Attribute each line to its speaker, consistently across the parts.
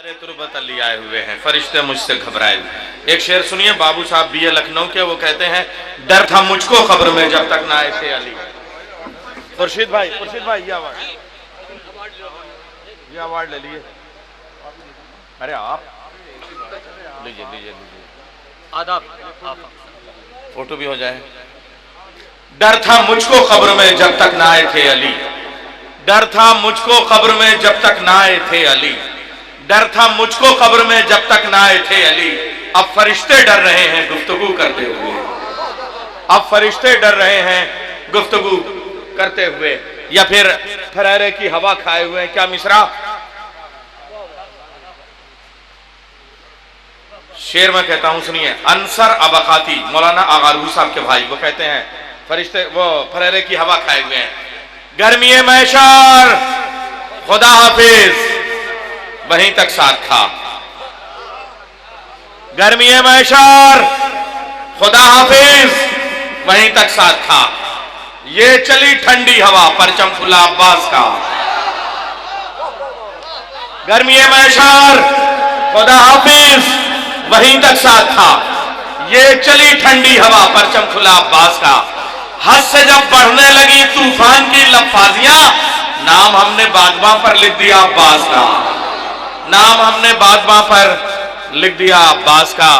Speaker 1: तुरबत अली आए हुए हैं, फरिश्ते मुझसे घबराए। एक शेर सुनिए, बाबू साहब बीए लखनऊ के, वो कहते हैं डर था मुझको खबर में जब तक ना आए थे अली। खुर्शीद भाई ये अवार्ड ले लिए। अरे आप लीजिए
Speaker 2: आदाब,
Speaker 1: फोटो भी हो जाए। डर था मुझको खबर में जब तक ना आए थे अली, डर था मुझको खबर में जब तक ना आए थे अली, डर था मुझको कब्र में जब तक ना आए थे अली। अब फरिश्ते डर रहे हैं गुफ्तगू करते हुए, अब फरिश्ते डर रहे हैं गुफ्तगू करते हुए। या फिर फरेरे की हवा खाए हुए। क्या मिसरा शेर में कहता हूं, सुनिए। अंसर अबकाती मौलाना आगारू साहब के भाई, वो कहते हैं फरिश्ते वो फरेरे की हवा खाए हुए हैं। गर्मी मैशर खुदा हाफिज वहीं तक साथ था, गर्मी मैशर खुदा हाफिज वहीं तक साथ था। ये चली ठंडी हवा परचम फुला अब्बास का, गर्मी मैशर खुदा हाफिज वहीं तक साथ था। ये चली ठंडी हवा परचम फुला अब्बास का। हद से जब बढ़ने लगी तूफान की लफाजियां, नाम हमने बादमा पर लिख दिया अब्बास का, नाम हमने बादमा पर लिख दिया अब्बास का।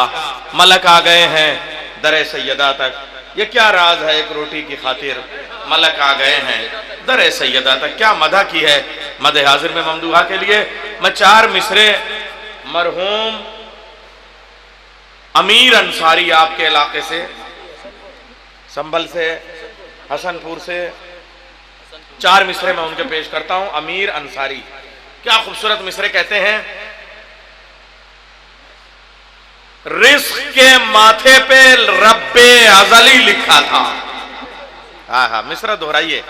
Speaker 1: मलक आ गए हैं दरे सैयदा तक। ये क्या राज है, एक रोटी की खातिर मलक आ गए हैं दरे सैयदा तक। क्या मदा की है मदे हाजिर में ममदूहा के लिए। मैं चार मिसरे मरहूम अमीर अंसारी आपके इलाके से, संभल से, हसनपुर से, चार मिसरे मैं उनके पेश करता हूं। अमीर अंसारी, क्या खूबसूरत मिसरे कहते हैं। रिस्क के माथे पे रब्बे अजली लिखा था। हाँ, मिसरा दोहराइए।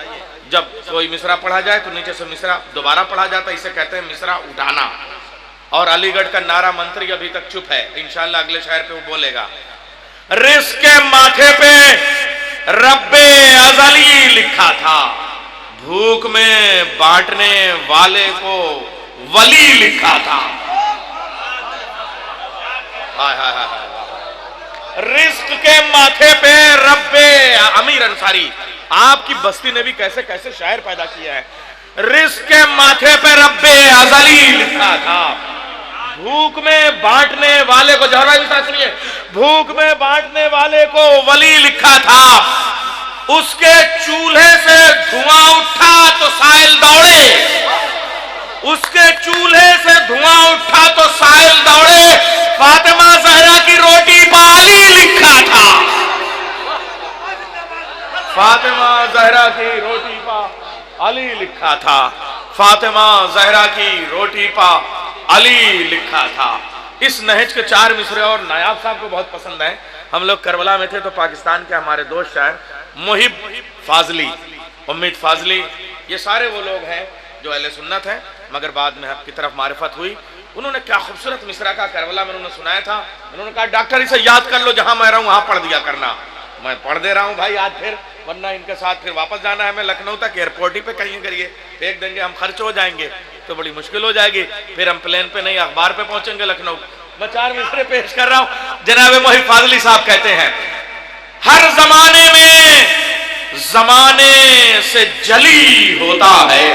Speaker 1: जब कोई मिसरा पढ़ा जाए तो नीचे से मिसरा दोबारा पढ़ा जाता है, इसे कहते हैं मिसरा उठाना। और अलीगढ़ का नारा मंत्री अभी तक चुप है, इंशाअल्लाह अगले शायर पे वो बोलेगा। रिस्क के माथे पे रब्बे अजली लिखा था, भूख में बांटने वाले को वली लिखा था। हाय हाय हाय। रिस्क के माथे पे रब्बे, अमीर अंसारी आपकी बस्ती ने भी कैसे कैसे शायर पैदा किया है। रिस्क के माथे पे रब्बे अजली लिखा था, भूख में बांटने वाले को, जहर भाई सुनिए, भूख में बांटने वाले को वली लिखा था। उसके चूल्हे से धुआं उठा तो साहिल दौड़े, उसके चूल्हे से धुआं उठा तो साहिल दौड़े। फातिमा जहरा की रोटी पा अली लिखा था, फातिमा जहरा की रोटी पा अली लिखा था, फातिमा जहरा की रोटी पा अली लिखा था। इस नहज के चार मिसरे और नायाब साहब को बहुत पसंद है। हम लोग करबला में थे तो पाकिस्तान के हमारे दोस्त शायर मुहिब फाजली, उम्मीद फाजली, ये सारे वो लोग हैं जो अहले सुन्नत हैं मगर बाद में हक की तरफ मारिफत हुई। उन्होंने क्या खूबसूरत मिसरा का करबला में उन्होंने सुनाया था। उन्होंने कहा डॉक्टर इसे याद कर लो, जहां मैं रहूं वहां पढ़ दिया करना। मैं पढ़ दे रहा हूं भाई आज, फिर वरना इनके साथ फिर वापस जाना है हमें लखनऊ तक, एयरपोर्ट ही पे कहीं करिए फेंक देंगे, हम खर्च हो जाएंगे तो बड़ी मुश्किल हो जाएगी। फिर हम प्लेन पे नहीं अखबार पे पहुंचेंगे लखनऊ। मैं चार मिसरे पेश कर रहा हूं। जनाब मुहिब फाजली साहब कहते हैं, हर जमाने में जमाने से जली होता है,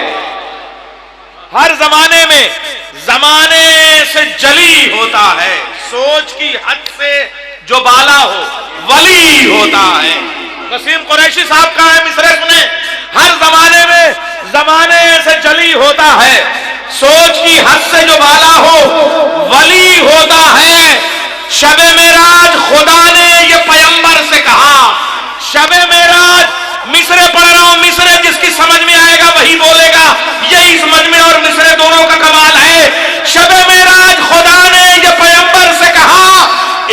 Speaker 1: हर जमाने में जमाने से जली होता है। सोच की हद से जो बाला हो वली होता है। वसीम कुरैशी साहब का है मिसरे सुने। हर जमाने में जमाने से जली होता है, सोच की हद से जो बाला हो वली होता है। शबे मेराज खुदा ने ये पैगंबर से कहा, शबे मेराज, मिसरे पढ़ रहा हूं, मिसरे जिसकी समझ में आएगा वही बोलेगा। यही समझ में और मिसरे दोनों का कमाल है। शबे मेराज खुदा ने ये पैगंबर से कहा,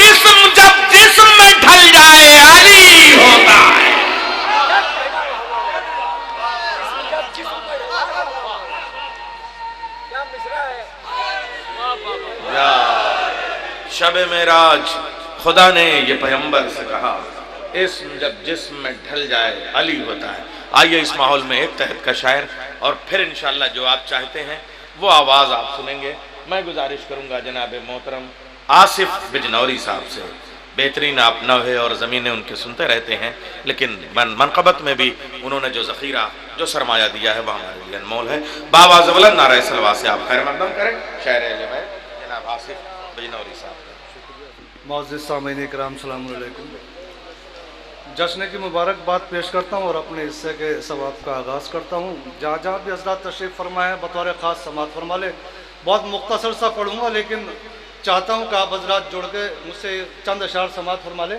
Speaker 1: इस्म जब जिस्म में ढल जाए अली होता है। शबे मेराज खुदा ने ये पैगंबर से कहा, इस्म जब जिस्म में ढल जाए अली होता है। आइए इस माहौल में एक तहत का शायर और फिर इंशाअल्लाह जो आप चाहते हैं वो आवाज आप सुनेंगे। मैं गुजारिश करूंगा जनाब मोहतरम आसिफ बिजनौरी साहब से, बेहतरीन आप नवहे और ज़मीनें उनके सुनते रहते हैं, लेकिन मनक़बत में भी उन्होंने जो ज़ख़ीरा, जो सरमाया दिया है वह हमारे लिए अनमोल है। बावाज़ बुलंद नारे सलवा से आप खैर मक़दम करें शायर जनाब आसिफ बिजनौरी साहब।
Speaker 2: मुअज़्ज़िज़ सामीन इकराम, सलाम अलैकुम। जश्न की मुबारकबाद पेश करता हूँ और अपने हिस्से के सवाब का आगाज़ करता हूँ। जहाँ जहाँ भी हज़रात तशरीफ़ फरमाए बतौर ख़ास समात फरमा ले। बहुत मुख्तसर सा पढ़ूँगा, लेकिन चाहता हूँ कि आप हज़रात जुड़ के मुझसे चंद अशार समात फरमा ले।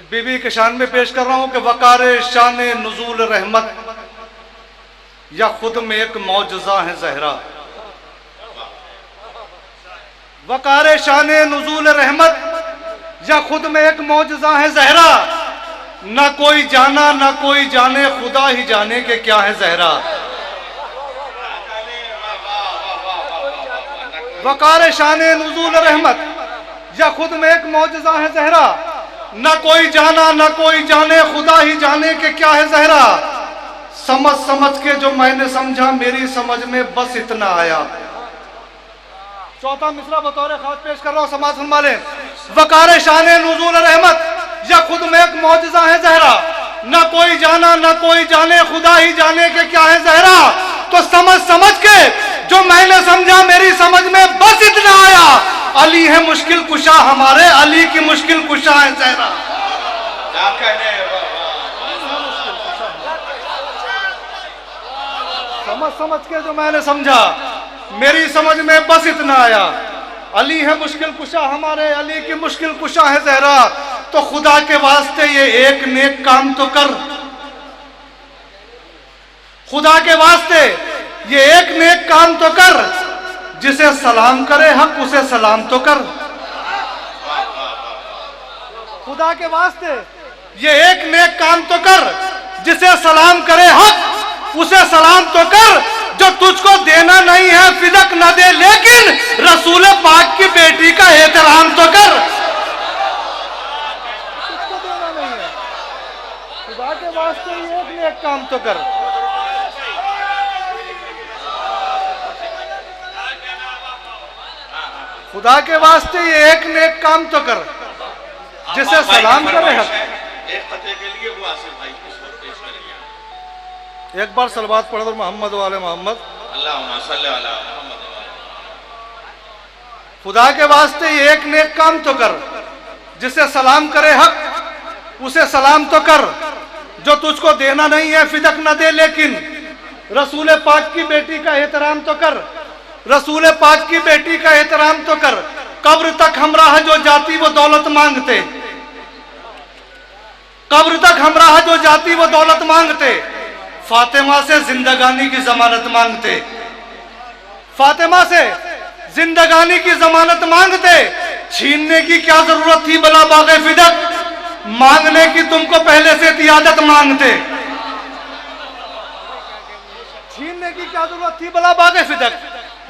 Speaker 2: बीबी के शान में पेश कर रहा हूँ कि वक़ार शान नुज़ूल रहमत या खुद में एक मौजज़ा है ज़हरा। वक़ार शान नुज़ूल रहमत या खुद में एक मौजज़ा है ज़हरा। ना कोई जाना ना कोई जाने, खुदा ही जाने के क्या है ज़हरा। वक़ार शान नुज़ूल रहमत या खुद में एक मौजज़ा है ज़हरा। ना कोई जाना ना कोई जाने, खुदा ही जाने के क्या है ज़हरा। समझ समझ के जो मैंने समझा मेरी समझ में बस इतना आया। चौथा मिसरा बतौर खास पेश कर रहा हूँ, समाज फरमा लें। वक़ार शान नुज़ूल रहमत या खुद में एक मौजज़ा है ज़हरा। ना कोई जाना ना कोई जाने, खुदा ही जाने के क्या है ज़हरा। तो समझ समझ के जो मैंने समझा मेरी समझ में बस इतना आया। अली है मुश्किल कुशा हमारे, अली की मुश्किल कुशा है ज़हरा। समझ समझ के जो मैंने समझा मेरी समझ में बस इतना आया। अली है मुश्किल कुशा हमारे, अली की मुश्किल कुशा है ज़हरा। तो खुदा के वास्ते ये एक नेक काम तो कर, खुदा के वास्ते ये एक नेक काम तो कर। जिसे सलाम करे हक उसे सलाम तो कर। खुदा के वास्ते ये एक नेक काम तो कर। जिसे सलाम करे हक उसे सलाम तो कर। जो तुझको देना नहीं है फिदक न दे, लेकिन रसूल पाक की बेटी का एहतराम तो कर। तुझको देना नहीं है, खुदा के वास्ते ये एक नेक काम तो कर। खुदा के वास्ते ये एक नेक काम तो कर। जिसे सलाम करे हक। एक बार सलवात पढ़ दो मोहम्मद वाले मोहम्मद। खुदा के वास्ते ये एक नेक काम तो कर। जिसे सलाम करे हक उसे सलाम तो कर। जो तुझको देना नहीं है फिदक न दे, लेकिन रसूल पाक की बेटी का एहतराम तो कर। रसूल पाक की बेटी का एहतराम तो कर। कब्र तक हमराह जो जाती वो दौलत मांगते, कब्र तक हमराह जो जाती वो दौलत मांगते। फातिमा से जिंदगानी की जमानत मांगते, फातिमा से जिंदगानी की जमानत मांगते। छीनने की क्या जरूरत थी भला बाग़े फिदक, मांगने की तुमको पहले से इजाजत मांगते। छीनने की क्या जरूरत थी भला बाग़े फिदक,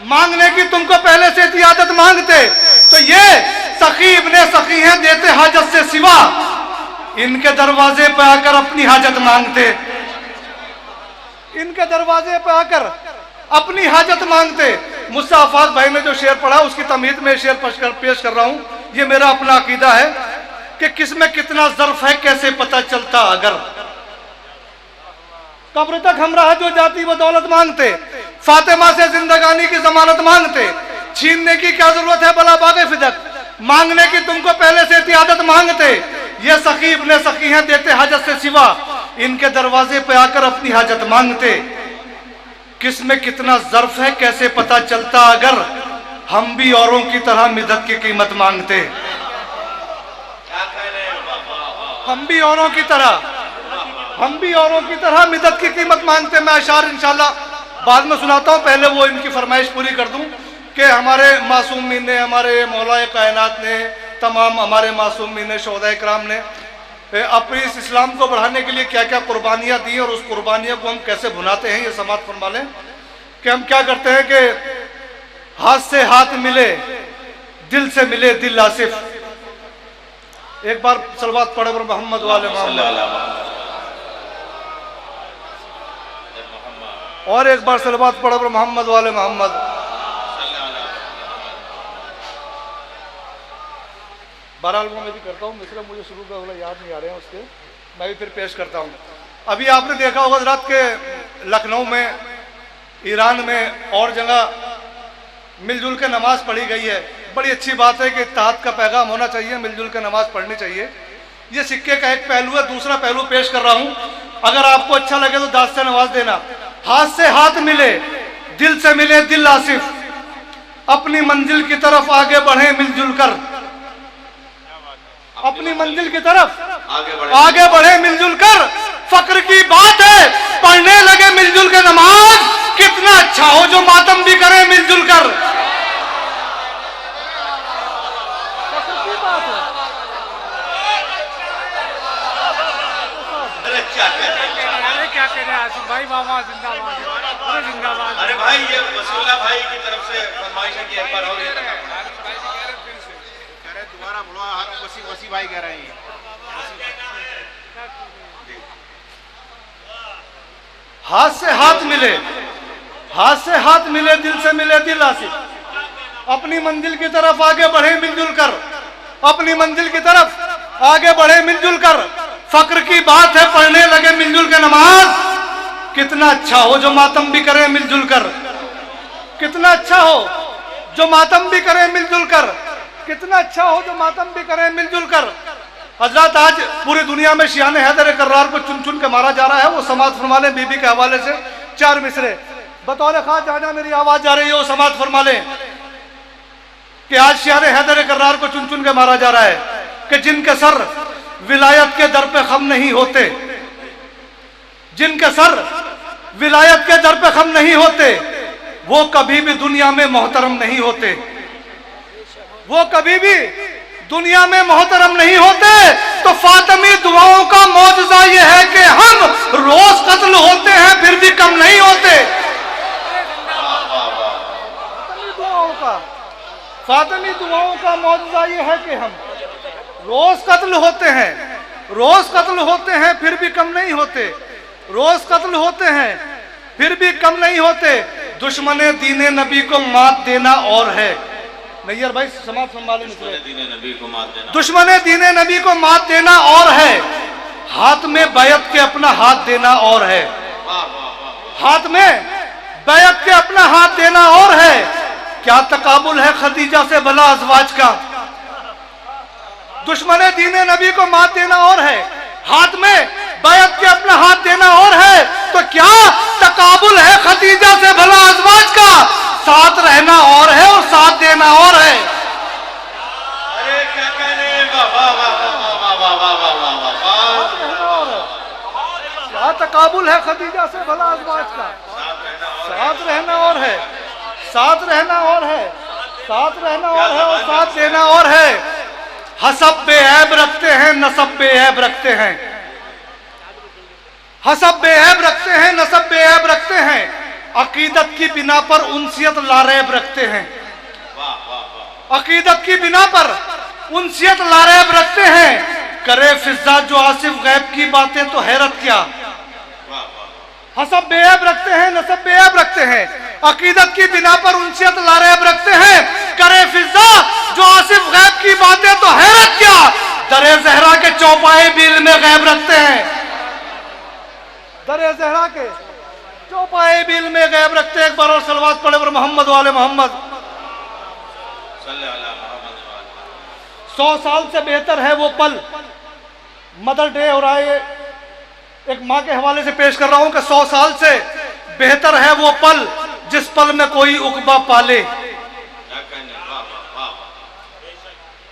Speaker 2: मांगने की तुमको पहले से इजाजत मांगते। तो ये सखी इब्ने सखी हैं, देते हाजत से सिवा। इनके दरवाजे पे आकर अपनी हाजत मांगते, इनके दरवाजे पे आकर अपनी हाजत मांगते। मुझसे आफाक भाई ने जो शेर पढ़ा उसकी तमीद में शेर पेश कर रहा हूँ। ये मेरा अपना अकीदा है कि किस में कितना ज़र्फ है कैसे पता चलता अगर। कब्र तक हमराह जो जाती वो दौलत मांगते। फातिमा से जिंदगानी की जमानत मांगते। छीनने की क्या जरूरत है भला बाग़े फिदक, मांगने की तुमको पहले से इजाजत मांगते। ये सखी इब्ने सखी हैं, देते हाजत से सिवा। इनके दरवाजे पे आकर अपनी हाजत मांगते। किस में कितना ज़र्फ है कैसे पता चलता अगर, हम भी औरों की तरह मिदत की कीमत मांगते। हम भी औरों की तरह मिदत की कीमत मांगते। मैं अशार इंशाल्लाह बाद में सुनाता हूँ, पहले वो इनकी फरमाइश पूरी कर दूं कि हमारे मासूमीन ने, हमारे मौलाए कायनात ने, तमाम हमारे मासूमीन ने, शोहदाए इकराम ने अपने इस इस्लाम को बढ़ाने के लिए क्या क्या कुर्बानियाँ दी और उस कुर्बानियों को हम कैसे भुनाते हैं। ये समात फरमा लें कि हम क्या करते हैं कि हाथ से हाथ मिले, दिल से मिले दिल आसिफ। एक बार सलवात पढ़े पर मोहम्मद वाले मोहम्मद, और एक बार सलवात पढ़े पर मोहम्मद वाले मोहम्मद। बहरहाल वो मैं भी करता हूँ, मिसरा मुझे शुरू का वाला याद नहीं आ रहे हैं उसके, मैं भी फिर पेश करता हूँ। अभी आपने देखा होगा हज़रात के लखनऊ में, ईरान में और जगह मिलजुल के नमाज पढ़ी गई है। बड़ी अच्छी बात है कि इत्तेहाद का पैगाम होना चाहिए, मिलजुल के नमाज पढ़नी चाहिए। ये सिक्के का एक पहलू है। दूसरा पहलू पेश कर रहा हूँ, अगर आपको अच्छा लगे तो दाद से नवाज देना। हाथ से हाथ मिले, दिल से मिले दिल आसिफ, अपनी मंजिल की तरफ आगे बढ़े मिलजुल कर, अपनी मंजिल की तरफ आगे बढ़े मिलजुल कर। फक्र की बात है पढ़ने लगे मिलजुल के नमाज, कितना अच्छा हो जो मातम भी करे मिलजुल कर।
Speaker 3: क्या कह रहे आसिफ भाई, बाबा जिंदाबाद, अरे जिंदाबाद।
Speaker 1: अरे भाई ये वसीउल्लाह भाई की तरफ से फरमाइश है कि एक बार और ये
Speaker 4: दोबारा बोलो, वसी भाई कह रहे हैं।
Speaker 2: हाथ से हाथ मिले, हाथ से हाथ मिले, दिल से मिले दिल आसिफ, अपनी मंजिल की तरफ आगे बढ़े मिलजुल कर, अपनी मंजिल की तरफ आगे बढ़े मिलजुल कर। फक्र की बात है पढ़ने लगे मिलजुल के नमाज, कितना अच्छा हो जो मातम भी करे मिलजुल कर, कितना अच्छा हो जो मातम भी करे मिलजुल कर, कितना अच्छा हो जो मातम भी करे मिलजुल कर। हजरत आज पूरी दुनिया में शियाने हैदर कर्रार को चुन चुन के मारा जा रहा है। वो समात फरमा लें बीबी के हवाले से 4 मिसरे बतौर खास, जाना मेरी आवाज जा रही है, वो समात फरमा लें कि आज शियाने हैदर कर्रार को चुन चुन के मारा जा रहा है कि जिनके सर विलायत के दर पे खम नहीं होते, जिनके सर विलायत के दर पे खम नहीं होते, वो कभी भी दुनिया में मोहतरम नहीं होते, वो कभी भी दुनिया में मोहतरम नहीं होते। तो फातिमी दुआओं का मौजज़ा ये है कि हम रोज कत्ल होते हैं फिर भी कम नहीं होते। फातिमी दुआओं का मौजज़ा ये है कि हम रोज कत्ल होते हैं, रोज कत्ल होते हैं फिर भी कम नहीं होते, रोज कत्ल होते हैं फिर भी कम नहीं होते। दुश्मने दीने नबी को मात देना और है, नैयर भाई समाज संभाले, दुश्मने दीने नबी को मात देना और है, हाथ में बैत के अपना हाथ देना और है, हाथ में बैत के अपना हाथ देना और है। क्या तकाबुल है खदीजा से भला अज़वाज का, दुश्मने दीने नबी को मात देना और है, हाथ में बैत के अपना हाथ देना और है। तो क्या तकाबुल है खदीजा से भला अज़वाज का, साथ रहना और है और साथ देना और है।
Speaker 1: अरे क्या कहने, वाह वाह वाह वाह वाह वाह वाह वाह,
Speaker 2: क्या तकाबुल है खदीजा से भला अज़वाज का, साथ रहना और है, साथ रहना और है, साथ रहना और है और साथ देना और है। हसब बेऐब रखते हैं, नसब बेऐब रखते हैं, हसब बेऐब रखते हैं, नसब बेऐब रखते हैं, अकीदत की बिना पर उनसियत लारैब रखते हैं, अकीदत की बिना पर उनसियत लारैब रखते हैं। करे फिजा जो आसिफ गैब की बातें तो हैरत क्या, हसब बेऐब रखते हैं, नसब बेऐब रखते हैं, अकीदत की बिना पर उनसियत लारैब रखते हैं। करे फिजा जो आसिफ गैब की बातें तो हैरत क्या, दरे ज़हरा के चौपाए भी इल्मे गैब रखते हैं, दरे ज़हरा के चौपाए भी इल्मे गैब रखते हैं। एक बार और सलवात पढ़े और मोहम्मद वाले मोहम्मद। 100 साल से बेहतर है वो पल, मदर डे हो रहा है, एक माँ के हवाले से पेश कर रहा हूं कि 100 साल से बेहतर है वो पल जिस पल में कोई उकबा पाले,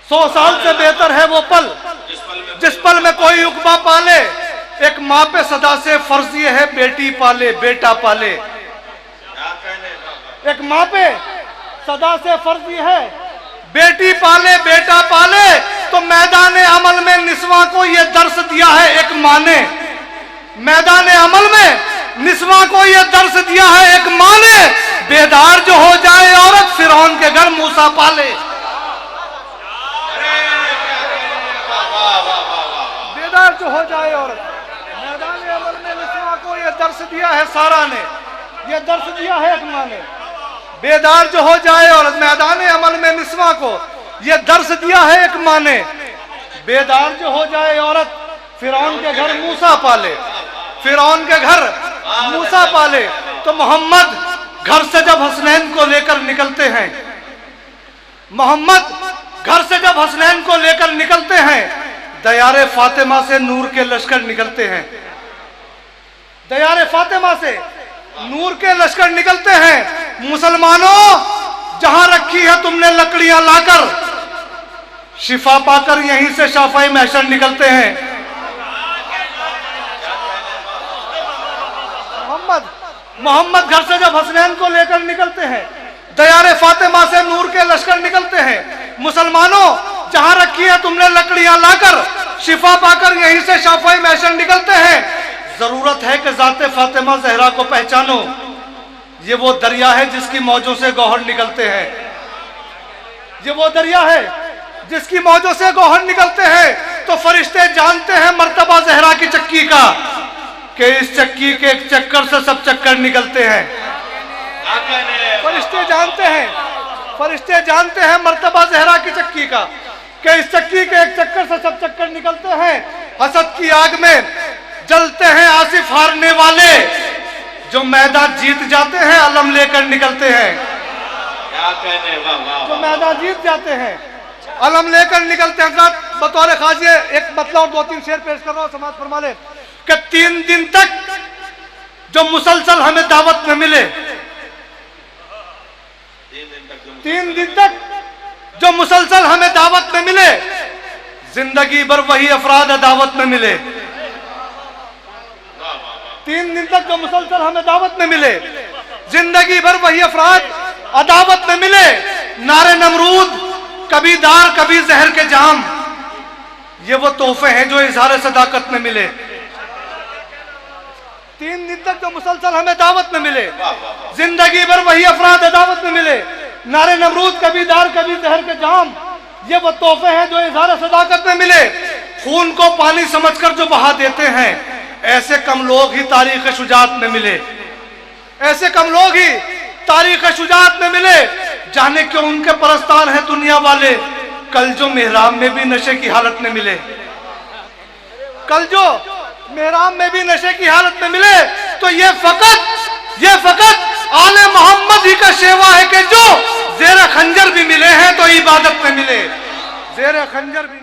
Speaker 2: 100 साल से बेहतर है वो पल जिस पल में कोई उकबा पाले। एक माँ पे सदा से फर्ज ये है बेटी पाले बेटा पाले, एक माँ पे सदा से फर्ज ये है बेटी पाले बेटा पाले। तो मैदान अमल में निस्वा को ये दर्स दिया है एक माँ ने, मैदान अमल में निस्वा को ये दर्स दिया है एक माँ ने। बेदार जो हो जाए औरत फिरौन के घर मूसा पाले, बेदार जो हो जाए औरत, मैदान अमल में निस्वा को ये दर्स दिया है सारा ने, ये दर्स दिया है एक माँ ने। बेदार जो हो जाए और मैदान अमल में निस्वा को ये दर्स दिया है एक माँ ने। बेदार जो हो जाए औरत, फिरौन के घर मूसा पाले, फिरौन के घर मूसा पाले। तो मोहम्मद घर से जब हसनैन को लेकर निकलते हैं, मोहम्मद घर से जब हसनैन को लेकर निकलते हैं, दयारे फातिमा से नूर के लश्कर निकलते हैं, दयारे फातिमा से नूर के लश्कर निकलते हैं। मुसलमानों, जहां रखी है तुमने लकड़ियां लाकर, शिफा पाकर यहीं से शाफाई महशर निकलते हैं। मोहम्मद घर से जब हसनैन को लेकर निकलते हैं, दयारे फातिमा से नूर के लश्कर निकलते हैं। मुसलमानों, जहां रखी है तुमने लकड़ियां लाकर, शिफा पाकर यहीं से शाफाई महशर निकलते हैं। जरूरत है कि जाते फातिमा जहरा को पहचानो, ये वो दरिया है जिसकी मौजों से गौहर निकलते हैं, ये वो दरिया है जिसकी मौजों से गौहर निकलते हैं। तो फरिश्ते जानते हैं मर्तबा जहरा की चक्की का, कि इस चक्की के एक चक्कर से सब चक्कर निकलते हैं। फरिश्ते जानते हैं मर्तबा जहरा की चक्की का, कि इस चक्की के एक चक्कर से सब चक्कर निकलते हैं। हसद की आग में जलते हैं आसिफ हारने वाले, जो मैदान जीत जाते हैं अलम लेकर निकलते हैं। जो मैदान जीत जाते हैं अलम लेकर निकलते हैं। बतौर खासिए एक मतलब और 2-3 शेर पेश कर रहा हूं, समाज फरमा ले कि 3 दिन तक जो मुसलसल हमें दावत में मिले, 3 दिन तक जो मुसलसल हमें दावत में मिले, जिंदगी भर वही अफराद दावत में मिले। 3 दिन तक जो मुसलसल हमें दावत में मिले, जिंदगी भर वही अफराद अदावत में मिले। नारे नमरूद, कभी दार कभी जहर के जाम, ये वो तोहफे हैं जो इजहार सदाकत में मिले। 3 दिन तक जो मुसलसल हमें दावत में मिले, जिंदगी भर वही अफराद अदावत में मिले। नारे नमरूद, कभी दार कभी जहर के जाम, ये वो तोहफे हैं जो इजहार सदाकत में मिले। खून को पानी समझकर जो बहा देते हैं, ऐसे कम लोग ही तारीख शुजात में मिले, ऐसे कम लोग ही तारीख शुजात में मिले। जाने क्यों उनके परस्तार हैं दुनिया वाले, कल जो मेहराब में भी नशे की हालत में मिले, कल जो मेहराब में भी नशे की हालत में मिले। तो ये फकत आले मोहम्मद ही का शेवा है कि जो जेर खंजर भी मिले हैं तो इबादत में मिले, जेर खंजर भी